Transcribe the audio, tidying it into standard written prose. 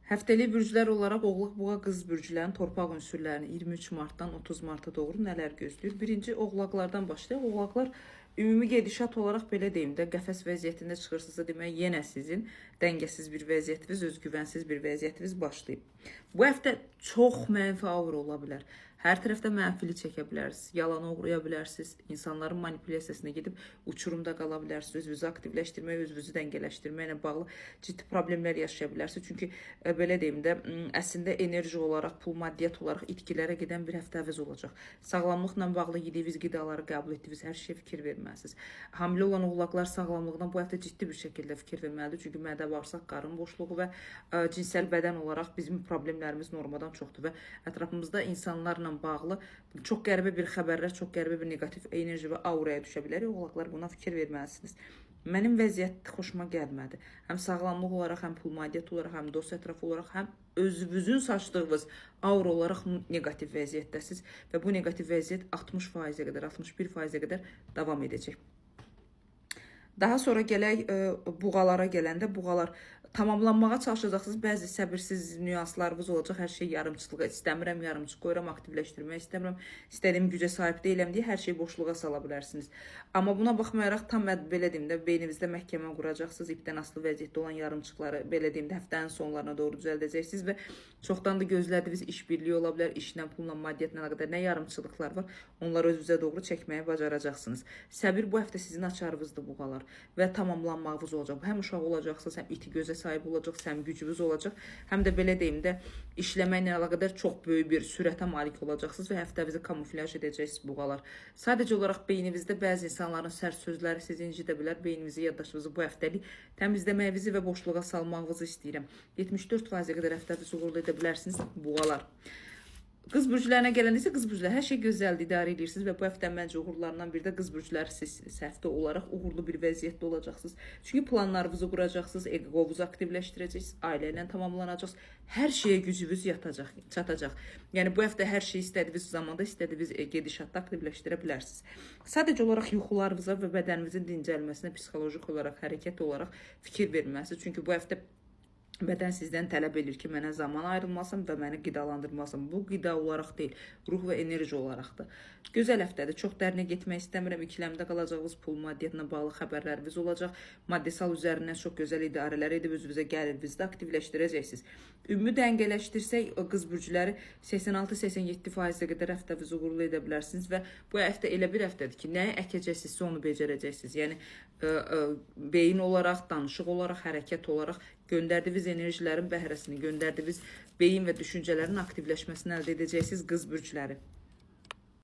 Həftəlik bürclər olaraq Oğlaq Boğa Qız bürclərinin torpaq ünsürlərini 23 martdan 30 marta doğru nələr gözləyir? Birinci Oğlaqlardan başlayaq. Oğlaqlar ümumi gedişat olaraq belə deyim də, qəfəs vəziyyətində çıxırsınızsa demək, yenə sizin dəngəsiz bir vəziyyətiniz, özgüvənsiz bir vəziyyətiniz başlayıb. Bu həftə çox mənfi aura ola bilər. Hər tərəfdə mənfili çəkə bilərsiniz, yalanı uğraya bilərsiniz, insanların manipulyasiyasına gedib uçurumda qala bilərsiniz, özünüzü aktivləşdirmək, özünüzü dəngələşdirməklə bağlı ciddi problemlər yaşaya bilərsiniz. Çünki belə deyim də, əslində enerji olaraq, pul, maddiyyat olaraq itkilərə gedən bir həftəniz olacaq. Sağlamlıqla bağlı yediyiniz qidaları qəbul etdiyiniz hər şeyə fikir verməlisiniz. Hamilə olan oğlaqlar sağlamlığına bu həftə ciddi bir şəkildə fikir verməlidir. Çünki mədə bağırsaq, qarın boşluğu və cinsəl bədən olaraq bizim problemlərimiz normadan çoxdur və ətrafımızda insanlarla bağlı çox qəribə bir xəbərlər, çox qəribə bir negativ enerji və auraya düşə bilər. Oğlaqlar buna fikir verməlisiniz. Mənim vəziyyət xoşuma gəlmədi. Həm sağlamlıq olaraq, həm pul maddiyyat olaraq, həm dost ətrafı olaraq, həm özünüzün saçdığınız aura olaraq negativ vəziyyətdəsiniz və bu negativ vəziyyət 60%-ə qədər, 61%-ə qədər davam edəcək. Daha sonra gələk buğalara gələndə, buğalar tamamlanmağa çalışacaqsınız. Bəzi səbirsiz nüanslarınız olacaq. Hər şey yarımçılığa istəmirəm, yarımçıq qoyuram, aktivləşdirmək istəmirəm, istədiyim gücə sahib deyiləm deyə hər şeyi boşluğa sala bilərsiniz. Amma buna baxmayaraq tam belə deyim də, beyninizdə məhkəmə quracaqsınız. İpdən asılı vəziyyətdə olan yarımçıqları belə deyim də həftənin sonlarına doğru düzəldəcəksiniz və çoxdan da gözlədiyiniz iş birliyi ola bilər, işlə, pulla, maddiyyatla əlaqədar nə yarımçılıqlar var, onları özünüzə doğru çəkməyə bacaracaqsınız. Səbir bu həftə sizin açarınızdır buğalar və tamamlanmağınız olacaq. Həm uşaq olacaqsınız, həm iti gözə sahib olacaq, həm gücünüz olacaq, həm də belə deyim də işləməklə əlaqədar çox böyük bir sürətə malik olacaqsınız və həftənizi kamuflyaj edəcəksiniz buğalar. Sadəcə olaraq beyninizdə bəzi insanların sərt sözləri sizi incidə bilər. Beyninizi, yaddaşınızı bu həftəlik təmizləməyinizi və boşluğa salmağınızı istəyirəm. 74%-ə qədər həftənizi uğurlu edə bilərsiniz buğalar. Qız bürclərinə gələndə isə qız bürclər hər şey gözəldir, idarə edirsiniz və bu həftə məncə uğurlarından biri də qız bürcləri siz həftə olaraq uğurlu bir vəziyyətdə olacaqsınız. Çünki planlarınızı quracaqsınız, eqovuzu aktivləşdirəcəksiniz, ailə ilə tamamlanacaqsınız. Hər şeyə gücünüz çatacaq. Yəni bu həftə hər şeyi istədiyiniz zamanda, istədiyiniz gedişatda aktivləşdirə bilərsiniz. Sadəcə olaraq yuxularınıza və bədəninizin dincəlməsinə psixolojik olaraq, hərəkət olaraq fikir verməlisiniz. Çünki bu həftə bədən sizdən tələb edir ki, mənə zaman ayrılmasın və məni qidalandırmasın. Bu qida olaraq deyil, ruh və enerji olaraqdır. Gözəl həftədir. Çox dərinə getmək istəmirəm. İkiləmdə qalacağınız pul, maddiyyatla bağlı xəbərləriniz olacaq. Maddesal üzərindən çox gözəl idarələr edib özünüzə gəlirinizi də aktivləşdirəcəksiniz. Ümumi dəngələşdirsək, qız bürcləri 86-87%-ə qədər həftənizi uğurlu edə bilərsiniz və bu həftə elə bir həftədir ki, nəyi əkəcəksinizsə onu becərəcəksiniz. Yəni beyin olaraq, danışıq olaraq, hərəkət olaraq göndərdiyiniz enerjilərin bəhrəsini, göndərdiyiniz beyin və düşüncələrin aktivləşməsini əldə edəcəksiniz qız bürcləri.